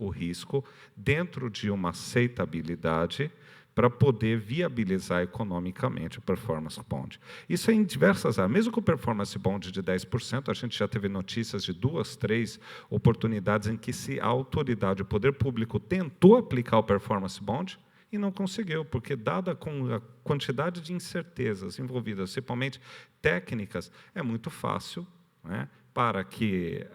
o risco dentro de uma aceitabilidade para poder viabilizar economicamente o performance bond. Isso é em diversas áreas. Mesmo com o performance bond de 10%, a gente já teve notícias de 2, 3 oportunidades em que a autoridade, o poder público, tentou aplicar o performance bond e não conseguiu, porque, dada com a quantidade de incertezas envolvidas, principalmente técnicas, é muito fácil, né, para que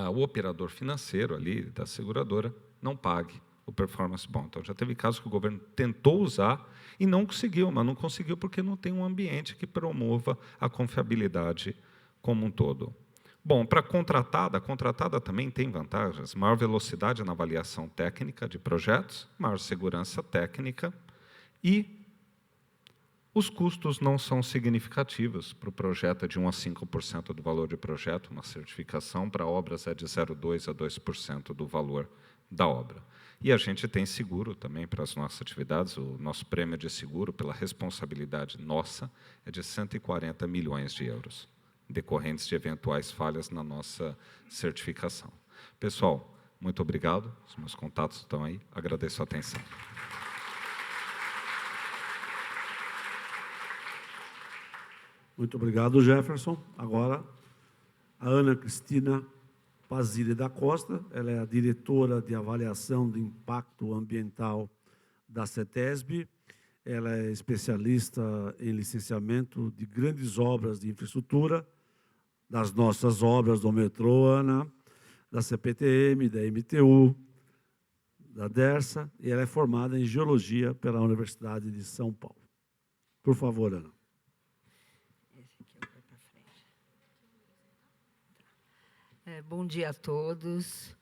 o operador financeiro ali da seguradora não pague o performance bond. Então, já teve casos que o governo tentou usar e não conseguiu, mas não conseguiu porque não tem um ambiente que promova a confiabilidade como um todo. Bom, para a contratada também tem vantagens: maior velocidade na avaliação técnica de projetos, maior segurança técnica e os custos não são significativos para o projeto, é de 1 a 5% do valor de projeto, uma certificação para obras é de 0,2% a 2% do valor da obra. E a gente tem seguro também para as nossas atividades, o nosso prêmio de seguro pela responsabilidade nossa é de 140 milhões de euros, decorrentes de eventuais falhas na nossa certificação. Pessoal, muito obrigado, os meus contatos estão aí, agradeço a atenção. Muito obrigado, Jefferson. Agora, a Ana Cristina Pazile da Costa, ela é a diretora de avaliação de impacto ambiental da CETESB, ela é especialista em licenciamento de grandes obras de infraestrutura, das nossas obras do metrô, Ana, da CPTM, da MTU, da DERSA, e ela é formada em Geologia pela Universidade de São Paulo. Por favor, Ana. Bom dia a todos.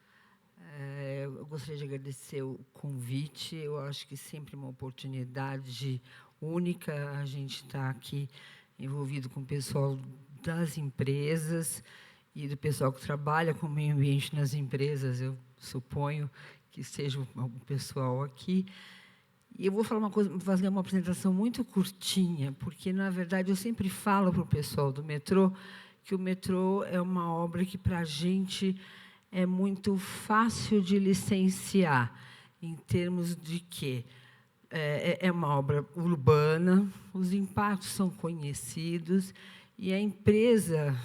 Eu gostaria de agradecer o convite. Eu acho que sempre uma oportunidade única a gente estar aqui envolvido com o pessoal das empresas e do pessoal que trabalha com o meio ambiente nas empresas. Eu suponho que seja o pessoal aqui. E eu vou falar fazer uma apresentação muito curtinha, porque, na verdade, eu sempre falo para o pessoal do metrô que o metrô é uma obra que, para a gente, é muito fácil de licenciar, em termos de que é uma obra urbana, os impactos são conhecidos, e a empresa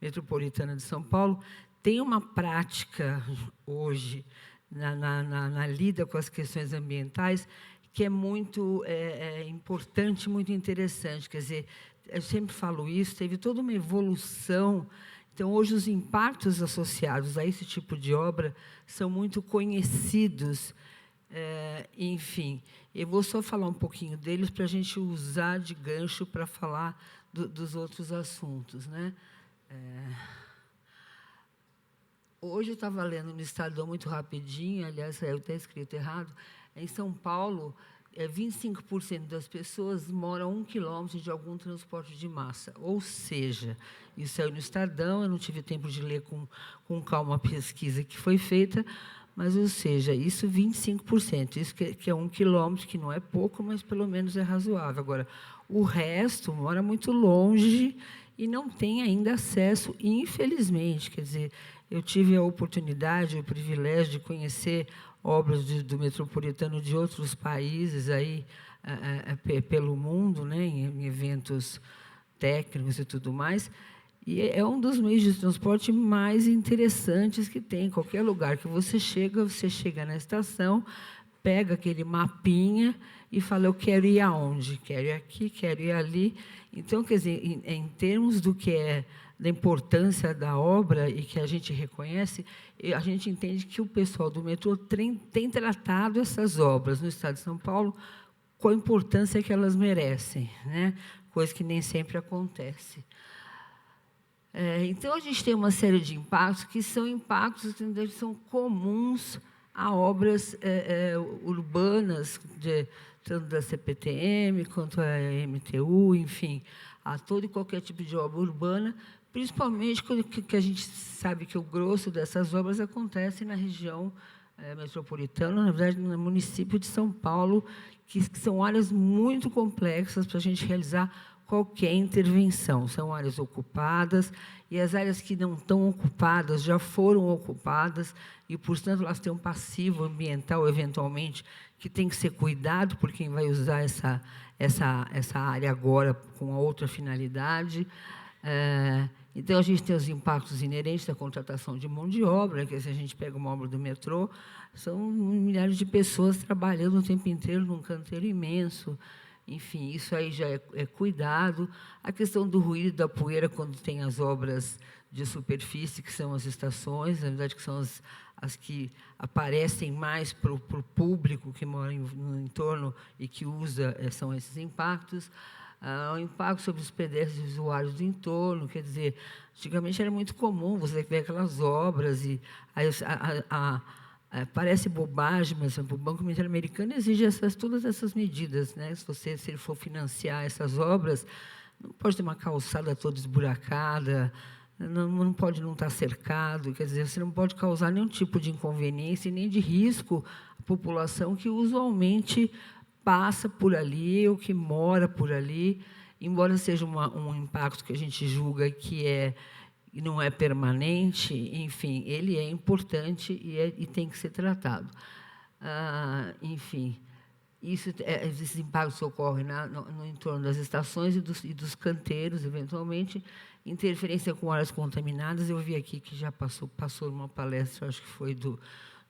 metropolitana de São Paulo tem uma prática, hoje, na lida com as questões ambientais, que é muito importante, muito interessante. Quer dizer, eu sempre falo isso, teve toda uma evolução. Então, hoje, os impactos associados a esse tipo de obra são muito conhecidos. Enfim, eu vou só falar um pouquinho deles para a gente usar de gancho para falar dos outros assuntos, né? Hoje eu estava lendo no Estadão muito rapidinho, aliás, eu até escrito errado, em São Paulo, 25% das pessoas moram a 1 quilômetro de algum transporte de massa. Ou seja, isso saiu no Estadão, eu não tive tempo de ler com calma a pesquisa que foi feita, mas, ou seja, isso 25%, isso que é 1 quilômetro, que não é pouco, mas pelo menos é razoável. Agora, o resto mora muito longe e não tem ainda acesso, infelizmente. Quer dizer, eu tive a oportunidade, o privilégio de conhecer obras do metropolitano de outros países aí, pelo mundo, né, em eventos técnicos e tudo mais, e é um dos meios de transporte mais interessantes que tem. Qualquer lugar que você chega na estação, pega aquele mapinha e fala: eu quero ir aonde? Quero ir aqui, quero ir ali. Então, quer dizer, em termos do que é da importância da obra e que a gente reconhece, a gente entende que o pessoal do metrô tem tratado essas obras no Estado de São Paulo com a importância que elas merecem, né? Coisa que nem sempre acontece. Então, a gente tem uma série de impactos que são impactos que são comuns a obras urbanas, tanto da CPTM quanto a MTU, enfim, a todo e qualquer tipo de obra urbana, principalmente que a gente sabe que o grosso dessas obras acontece na região metropolitana, na verdade, no município de São Paulo, que são áreas muito complexas para a gente realizar qualquer intervenção. São áreas ocupadas, e as áreas que não estão ocupadas já foram ocupadas, e, portanto, elas têm um passivo ambiental, eventualmente, que tem que ser cuidado por quem vai usar essa área agora com outra finalidade. Então, a gente tem os impactos inerentes da contratação de mão de obra, que se a gente pega uma obra do metrô, são milhares de pessoas trabalhando o tempo inteiro num canteiro imenso. Enfim, isso aí já é cuidado. A questão do ruído e da poeira, quando tem as obras de superfície, que são as estações, na verdade, que são as que aparecem mais para o público que mora no entorno e que usa, são esses impactos. O impacto sobre os pedestres e usuários do entorno, quer dizer, antigamente era muito comum você ver aquelas obras e aí, parece bobagem, mas o Banco Interamericano exige todas essas medidas, né? Se ele for financiar essas obras, não pode ter uma calçada toda esburacada, não pode não estar cercado, quer dizer, você não pode causar nenhum tipo de inconveniência nem de risco à população que usualmente passa por ali ou que mora por ali, embora seja um impacto que a gente julga que não é permanente, enfim, ele é importante e tem que ser tratado. Enfim, esses impactos ocorrem no entorno das estações e dos canteiros, eventualmente, interferência com áreas contaminadas. Eu vi aqui que já passou uma palestra, acho que foi do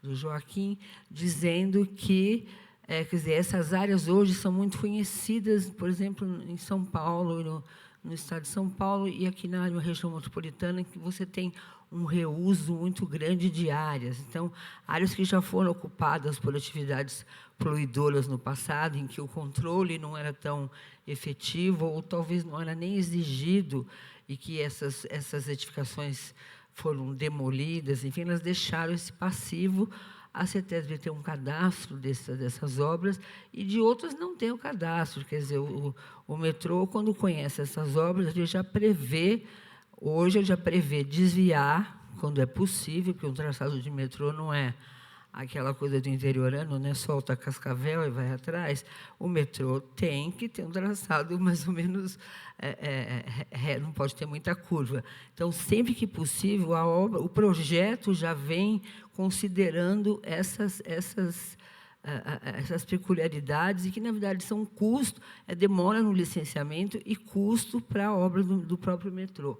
Joaquim, dizendo que quer dizer, essas áreas hoje são muito conhecidas, por exemplo, em São Paulo, no estado de São Paulo, e aqui na região metropolitana, que você tem um reuso muito grande de áreas. Então, áreas que já foram ocupadas por atividades poluidoras no passado, em que o controle não era tão efetivo, ou talvez não era nem exigido, e que essas edificações foram demolidas, enfim, elas deixaram esse passivo. A CETESB tem um cadastro dessas obras e de outras não tem o cadastro. Quer dizer, o metrô, quando conhece essas obras, ele já prevê desviar, quando é possível, porque um traçado de metrô não é aquela coisa do interiorano, né? Solta Cascavel e vai atrás. O metrô tem que ter um traçado mais ou menos, não pode ter muita curva. Então, sempre que possível, o projeto já vem considerando essas peculiaridades e que, na verdade, são custo, demora no licenciamento e custo para a obra do próprio metrô.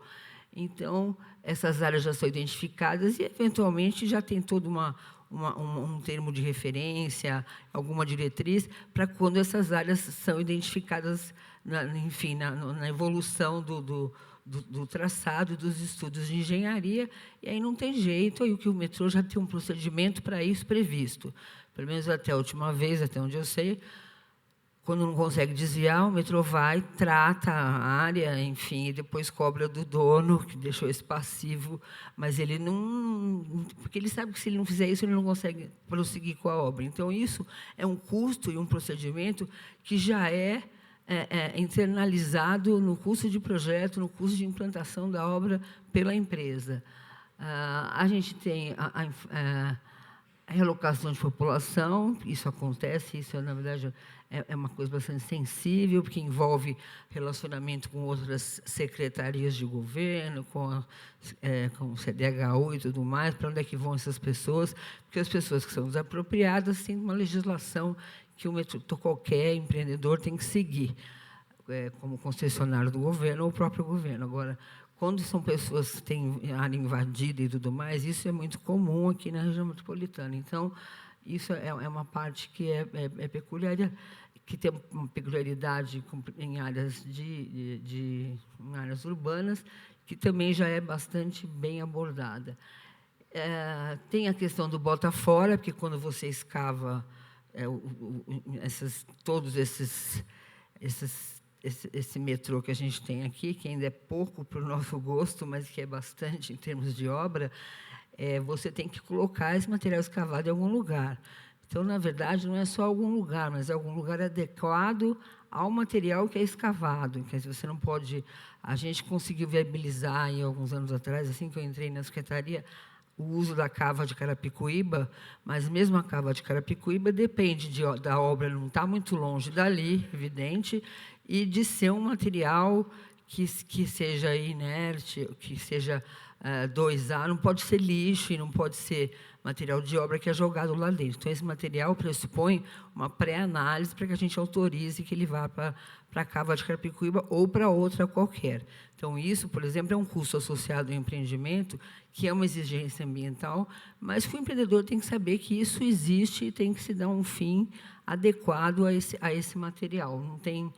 Então, essas áreas já são identificadas e, eventualmente, já tem todo um termo de referência, alguma diretriz, para quando essas áreas são identificadas, na evolução do traçado, dos estudos de engenharia, e aí não tem jeito, aí o metrô já tem um procedimento para isso previsto. Pelo menos até a última vez, até onde eu sei, quando não consegue desviar, o metrô vai, trata a área, enfim, e depois cobra do dono, que deixou esse passivo, mas ele não... Porque ele sabe que, se ele não fizer isso, ele não consegue prosseguir com a obra. Então, isso é um custo e um procedimento que já é internalizado no custo de projeto, no custo de implantação da obra pela empresa. A gente tem a relocação de população, isso acontece, isso, na verdade, é uma coisa bastante sensível, porque envolve relacionamento com outras secretarias de governo, com o CDHU e tudo mais, para onde é que vão essas pessoas, porque as pessoas que são desapropriadas têm uma legislação que qualquer empreendedor tem que seguir, como concessionário do governo ou o próprio governo. Agora, quando são pessoas que têm área invadida e tudo mais, isso é muito comum aqui na região metropolitana. Então, isso é uma parte que é peculiar, que tem uma peculiaridade em áreas em áreas urbanas, que também já é bastante bem abordada. Tem a questão do bota fora, porque quando você escava todos esse metrô que a gente tem aqui, que ainda é pouco para o nosso gosto, mas que é bastante em termos de obra, você tem que colocar esse material escavado em algum lugar. Então, na verdade, não é só algum lugar, mas é algum lugar adequado ao material que é escavado. Quer dizer, você não pode... A gente conseguiu viabilizar, alguns anos atrás, assim que eu entrei na secretaria, o uso da cava de Carapicuíba, mas mesmo a cava de Carapicuíba depende da obra não estar muito longe dali, evidente, e de ser um material que seja inerte, que seja 2A, não pode ser lixo e não pode ser material de obra que é jogado lá dentro. Então, esse material pressupõe uma pré-análise para que a gente autorize que ele vá para a Cava de Carapicuíba ou para outra qualquer. Então, isso, por exemplo, é um custo associado ao empreendimento, que é uma exigência ambiental, mas que o empreendedor tem que saber que isso existe e tem que se dar um fim adequado a esse material. Não tem...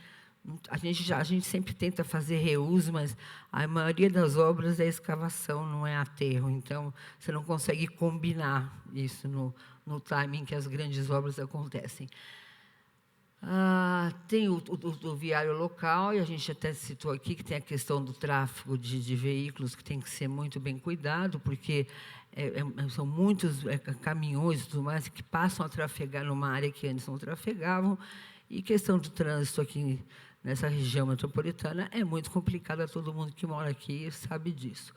A gente sempre tenta fazer reuso, mas a maioria das obras é escavação, não é aterro. Então, você não consegue combinar isso no timing que as grandes obras acontecem. Tem o viário local, e a gente até citou aqui que tem a questão do tráfego de veículos, que tem que ser muito bem cuidado, porque são muitos caminhões e tudo mais que passam a trafegar numa área que antes não trafegavam, e questão do trânsito aqui nessa região metropolitana é muito complicada, todo mundo que mora aqui sabe disso.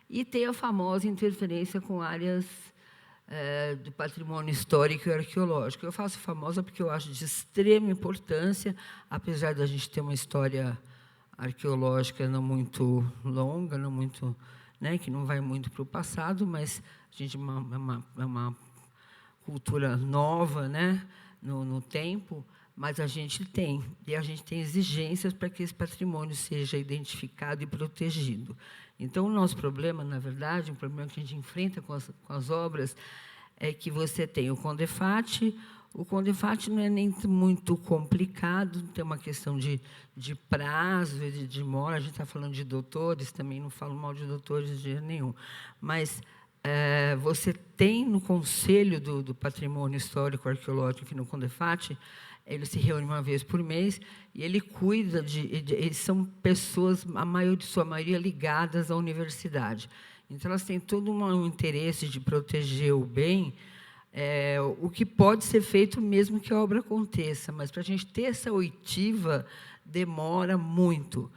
E tem a famosa interferência com áreas do patrimônio histórico e arqueológico. Eu faço famosa porque eu acho de extrema importância, apesar de a gente ter uma história arqueológica não muito longa, não muito, né, que não vai muito para o passado, mas a gente é uma cultura nova, né, no tempo. Mas a gente tem exigências para que esse patrimônio seja identificado e protegido. Então, o nosso problema, na verdade, um problema que a gente enfrenta com as obras, é que você tem o CONDEFAT. O CONDEFAT não é nem muito complicado, tem uma questão de prazo e de demora. A gente está falando de doutores, também não falo mal de doutores de jeito nenhum. Mas você tem no Conselho do Patrimônio Histórico Arqueológico, aqui no CONDEFAT, ele se reúne uma vez por mês e ele cuida eles são pessoas, sua maioria ligadas à universidade. Então, elas têm todo um interesse de proteger o bem, o que pode ser feito mesmo que a obra aconteça, mas para a gente ter essa oitiva demora muito.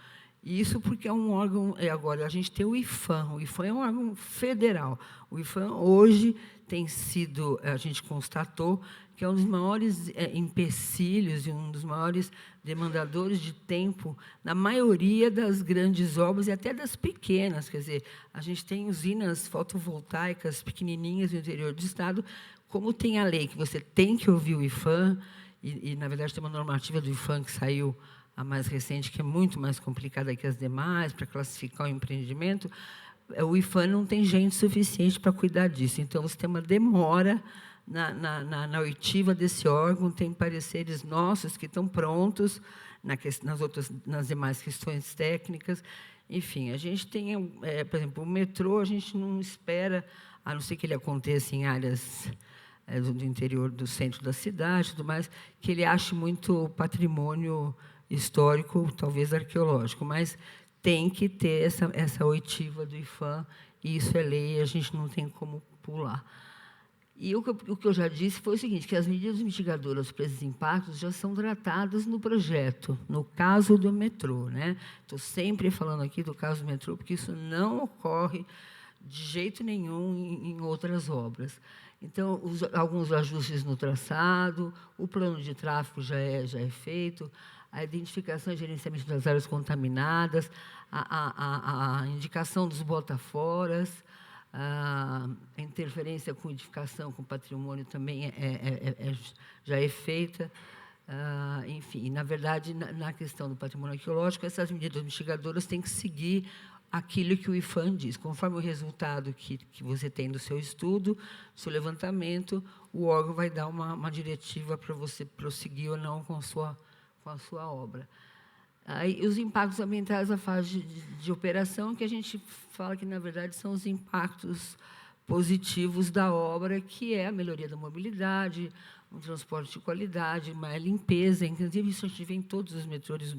Isso porque é um órgão... Agora, a gente tem o IPHAN. O IPHAN é um órgão federal. O IPHAN, hoje, tem sido... A gente constatou que é um dos maiores empecilhos e um dos maiores demandadores de tempo na maioria das grandes obras e até das pequenas. Quer dizer, a gente tem usinas fotovoltaicas pequenininhas no interior do Estado, como tem a lei que você tem que ouvir o IPHAN, e na verdade, tem uma normativa do IPHAN que saiu a mais recente, que é muito mais complicada que as demais, para classificar o empreendimento. O IPHAN não tem gente suficiente para cuidar disso. Então, você tem uma demora na oitiva desse órgão, tem pareceres nossos que estão prontos nas demais questões técnicas. Enfim, a gente tem, por exemplo, o metrô, a gente não espera, a não ser que ele aconteça em áreas do interior do centro da cidade, tudo mais, que ele ache muito patrimônio histórico, talvez arqueológico, mas tem que ter essa oitiva do IPHAN, e isso é lei, a gente não tem como pular. E o que eu já disse foi o seguinte, que as medidas mitigadoras para esses impactos já são tratadas no projeto, no caso do metrô, né? Estou sempre falando aqui do caso do metrô, porque isso não ocorre de jeito nenhum em outras obras. Então, alguns ajustes no traçado, o plano de tráfego já é feito, a identificação e gerenciamento das áreas contaminadas, a indicação dos botaforas, a interferência com edificação, com patrimônio também já é feita. Enfim, na verdade, na questão do patrimônio arqueológico, essas medidas mitigadoras têm que seguir aquilo que o IPHAN diz. Conforme o resultado que você tem do seu estudo, do seu levantamento, o órgão vai dar uma diretiva para você prosseguir ou não com a sua obra. Aí, os impactos ambientais da fase de operação, que a gente fala que, na verdade, são os impactos positivos da obra, que é a melhoria da mobilidade, um transporte de qualidade, uma limpeza. Inclusive, isso a gente vê em todos os metrôs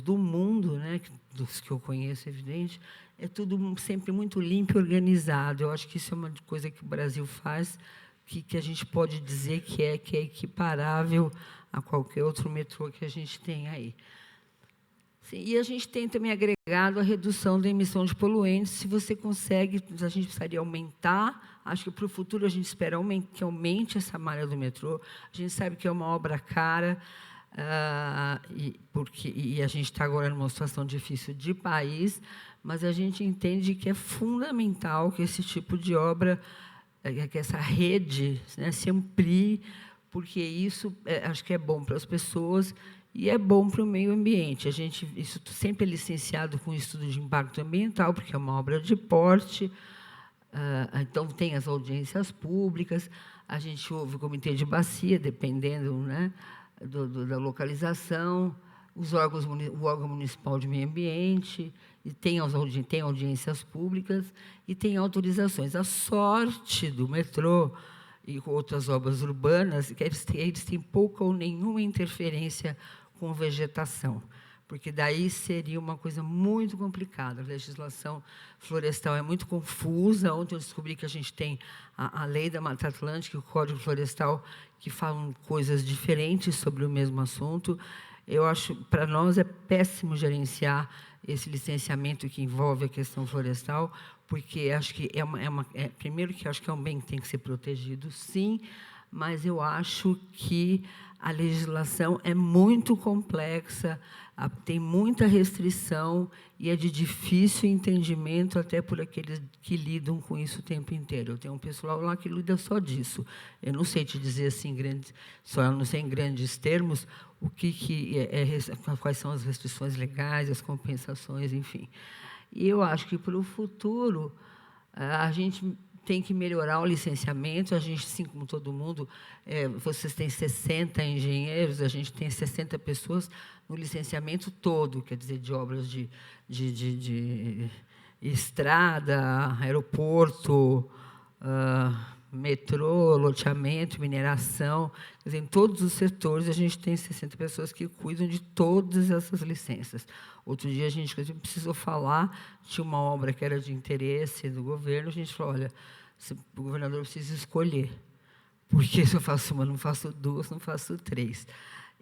do mundo, né, dos que eu conheço, é evidente, é tudo sempre muito limpo e organizado. Eu acho que isso é uma coisa que o Brasil faz, que a gente pode dizer que é equiparável a qualquer outro metrô que a gente tem aí. Sim, e a gente tem também agregado a redução da emissão de poluentes. Se você consegue, a gente precisaria aumentar. Acho que, para o futuro, a gente espera que aumente essa malha do metrô. A gente sabe que é uma obra cara. e a gente está agora numa situação difícil de país, mas a gente entende que é fundamental que esse tipo de obra, que essa rede, né, se amplie, porque isso acho que é bom para as pessoas e é bom para o meio ambiente. Isso sempre é licenciado com estudo de impacto ambiental, porque é uma obra de porte. Então, tem as audiências públicas, a gente ouve o comitê de bacia, dependendo, né, da localização, o órgão municipal de meio ambiente, e tem audiências públicas e tem autorizações. A sorte do metrô e outras obras urbanas é que eles têm pouca ou nenhuma interferência com vegetação, porque daí seria uma coisa muito complicada. A legislação florestal é muito confusa. Ontem eu descobri que a gente tem a lei da Mata Atlântica e o Código Florestal, que falam coisas diferentes sobre o mesmo assunto. Eu acho, para nós, é péssimo gerenciar esse licenciamento que envolve a questão florestal, porque acho que primeiro que acho que é um bem que tem que ser protegido, sim, mas eu acho que a legislação é muito complexa, tem muita restrição e é de difícil entendimento até por aqueles que lidam com isso o tempo inteiro. Eu tenho um pessoal lá que lida só disso. Eu não sei te dizer assim, não sei em grandes termos quais são as restrições legais, as compensações, enfim. E eu acho que, para o futuro, a gente tem que melhorar o licenciamento. A gente, assim como todo mundo, vocês têm 60 engenheiros, a gente tem 60 pessoas no licenciamento todo, quer dizer, de obras de estrada, aeroporto, metrô, loteamento, mineração. Quer dizer, em todos os setores, a gente tem 60 pessoas que cuidam de todas essas licenças. Outro dia, a gente precisou falar, tinha uma obra que era de interesse do governo, a gente falou, olha, o governador precisa escolher, porque se eu faço uma, não faço duas, não faço três.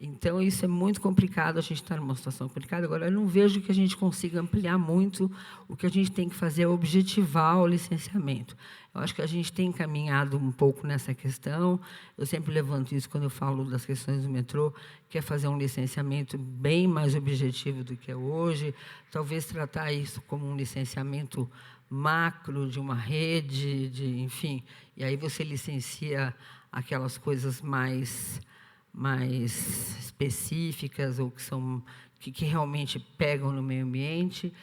Então, isso é muito complicado, a gente está numa situação complicada. Agora, eu não vejo que a gente consiga ampliar muito. O que a gente tem que fazer é objetivar o licenciamento. Eu acho que a gente tem caminhado um pouco nessa questão. Eu sempre levanto isso quando eu falo das questões do metrô, que é fazer um licenciamento bem mais objetivo do que é hoje, talvez tratar isso como um licenciamento macro de uma rede, enfim, e aí você licencia aquelas coisas mais específicas ou que realmente pegam no meio ambiente.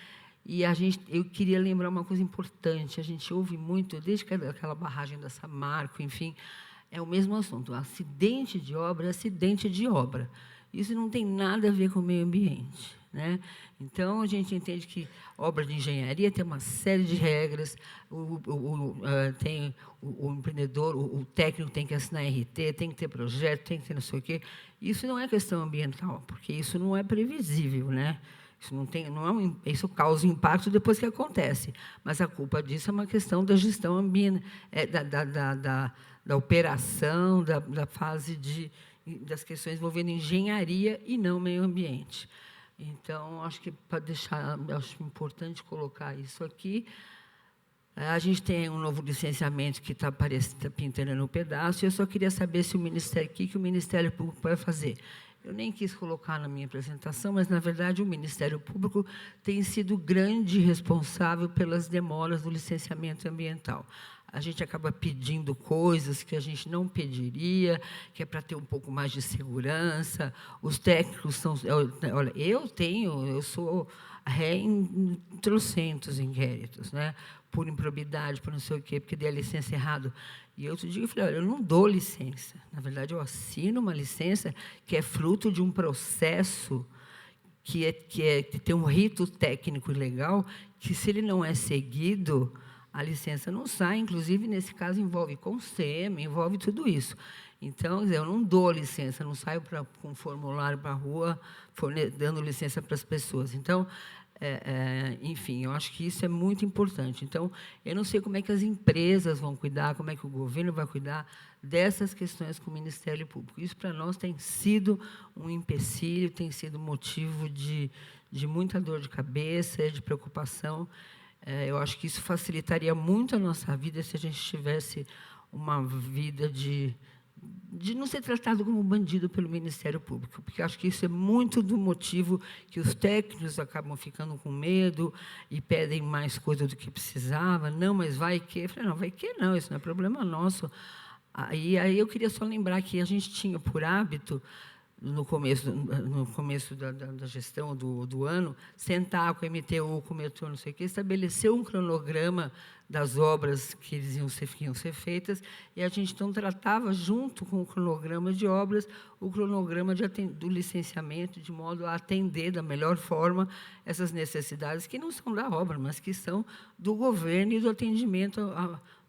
E eu queria lembrar uma coisa importante. A gente ouve muito, desde aquela barragem da Samarco, enfim, é o mesmo assunto. Acidente de obra é acidente de obra. Isso não tem nada a ver com o meio ambiente, né? Então, a gente entende que obra de engenharia tem uma série de regras, tem o empreendedor, o técnico tem que assinar RT, tem que ter projeto, tem que ter não sei o quê. Isso não é questão ambiental, porque isso não é previsível, né? Isso causa impacto depois que acontece, mas a culpa disso é uma questão da gestão ambiental, da operação, da fase das questões envolvendo engenharia e não meio ambiente. Então, acho que acho importante colocar isso aqui. A gente tem um novo licenciamento que está pintando no pedaço, e eu só queria saber se o que o Ministério Público vai fazer. Eu nem quis colocar na minha apresentação, mas, na verdade, o Ministério Público tem sido grande responsável pelas demoras do licenciamento ambiental. A gente acaba pedindo coisas que a gente não pediria, que é para ter um pouco mais de segurança. Os técnicos são... Olha, eu sou ré em trocentos inquéritos, né? Por improbidade, por não sei o quê, porque dei a licença errado. E outro dia eu falei, olha, eu não dou licença. Na verdade, eu assino uma licença que é fruto de um processo que tem um rito técnico e legal, que, se ele não é seguido, a licença não sai. Inclusive, nesse caso, envolve CONSEMA, envolve tudo isso. Então, eu não dou licença, não saio com formulário para a rua, dando licença para as pessoas. Então, enfim, eu acho que isso é muito importante. Então, eu não sei como é que as empresas vão cuidar, como é que o governo vai cuidar dessas questões com o Ministério Público. Isso, para nós, tem sido um empecilho, tem sido motivo de muita dor de cabeça, de preocupação. Eu acho que isso facilitaria muito a nossa vida se a gente tivesse uma vida de de não ser tratado como bandido pelo Ministério Público, porque acho que isso é muito do motivo que os técnicos acabam ficando com medo e pedem mais coisa do que precisava. Não, mas vai que... Eu falei, não, vai que não, isso não é problema nosso. Aí eu queria só lembrar que a gente tinha por hábito, no começo da gestão do ano, sentar com o MTU, com o metrô, não sei o quê, estabelecer um cronograma das obras que iam ser feitas, e a gente, então, tratava, junto com o cronograma de obras, o cronograma do licenciamento, de modo a atender da melhor forma essas necessidades, que não são da obra, mas que são do governo e do atendimento,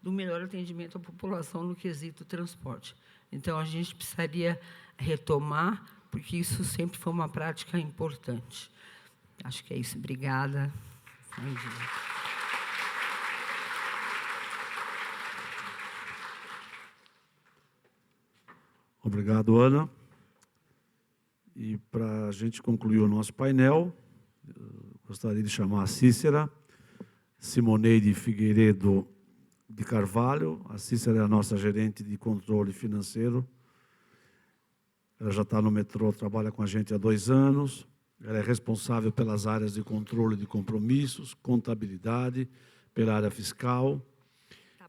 do melhor atendimento à população no quesito transporte. Então, a gente precisaria retomar, porque isso sempre foi uma prática importante. Acho que é isso. Obrigada. Bom dia. Obrigado, Ana. E, para a gente concluir o nosso painel, gostaria de chamar a Cícera Simoneide Figueiredo de Carvalho. A Cícera é a nossa gerente de controle financeiro. Ela já está no metrô, trabalha com a gente há 2 anos. Ela é responsável pelas áreas de controle de compromissos, contabilidade, pela área fiscal.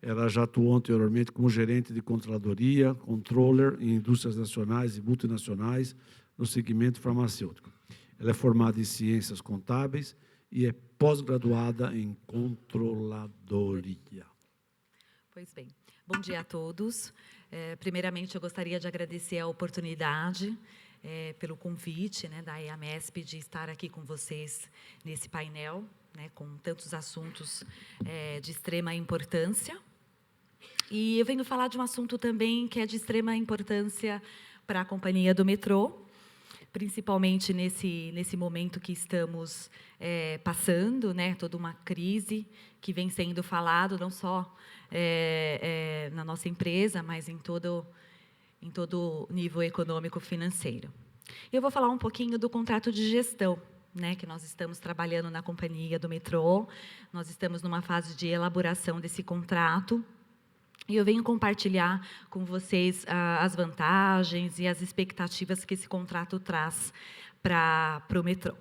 Ela já atuou anteriormente como gerente de controladoria, controller em indústrias nacionais e multinacionais no segmento farmacêutico. Ela é formada em ciências contábeis e é pós-graduada em controladoria. Pois bem, bom dia a todos. Primeiramente, eu gostaria de agradecer a oportunidade, pelo convite, né, da EAMESP de estar aqui com vocês nesse painel, né, com tantos assuntos de extrema importância. E eu venho falar de um assunto também que é de extrema importância para a Companhia do Metrô, principalmente nesse momento que estamos passando, né, toda uma crise que vem sendo falado, não só na nossa empresa, mas em todo o nível econômico-financeiro. Eu vou falar um pouquinho do contrato de gestão, né, que nós estamos trabalhando na Companhia do Metrô. Nós estamos numa fase de elaboração desse contrato, e eu venho compartilhar com vocês as vantagens e as expectativas que esse contrato traz para o metrô.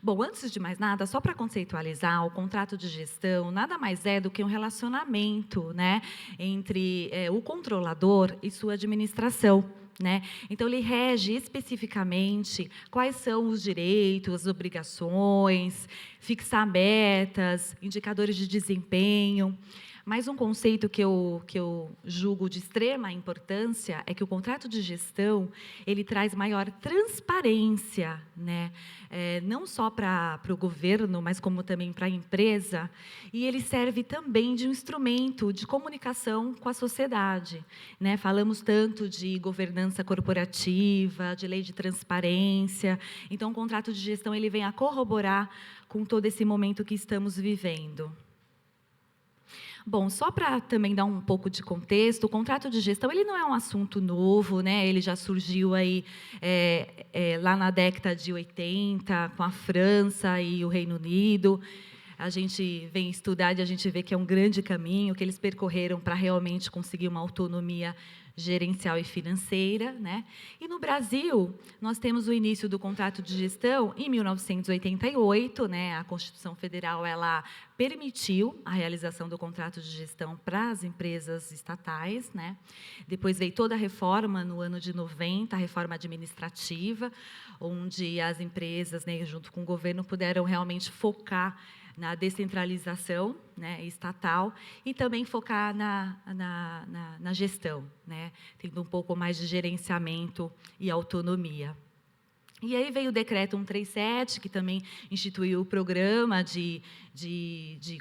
Bom, antes de mais nada, só para conceitualizar, o contrato de gestão nada mais é do que um relacionamento, né, entre o controlador e sua administração, né? Então, ele rege especificamente quais são os direitos, as obrigações, fixar metas, indicadores de desempenho. Mas um conceito que eu julgo de extrema importância é que o contrato de gestão ele traz maior transparência, né? Não só para o governo, mas como também para a empresa, e ele serve também de um instrumento de comunicação com a sociedade, né? Falamos tanto de governança corporativa, de lei de transparência, então o contrato de gestão ele vem a corroborar com todo esse momento que estamos vivendo. Bom, só para também dar um pouco de contexto, o contrato de gestão ele não é um assunto novo, né? Ele já surgiu aí, lá na década de 80, com a França e o Reino Unido. A gente vem estudar e a gente vê que é um grande caminho que eles percorreram para realmente conseguir uma autonomia gerencial e financeira, né? E no Brasil, nós temos o início do contrato de gestão em 1988, né? A Constituição Federal ela permitiu a realização do contrato de gestão para as empresas estatais, né? Depois veio toda a reforma no ano de 90, a reforma administrativa, onde as empresas, né, junto com o governo, puderam realmente focar na descentralização, né, estatal, e também focar na gestão, né, tendo um pouco mais de gerenciamento e autonomia. E aí veio o decreto 137, que também instituiu o programa de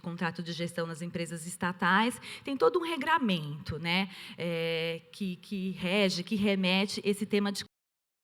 contrato de gestão nas empresas estatais. Tem todo um regramento, né, que rege, que remete esse tema de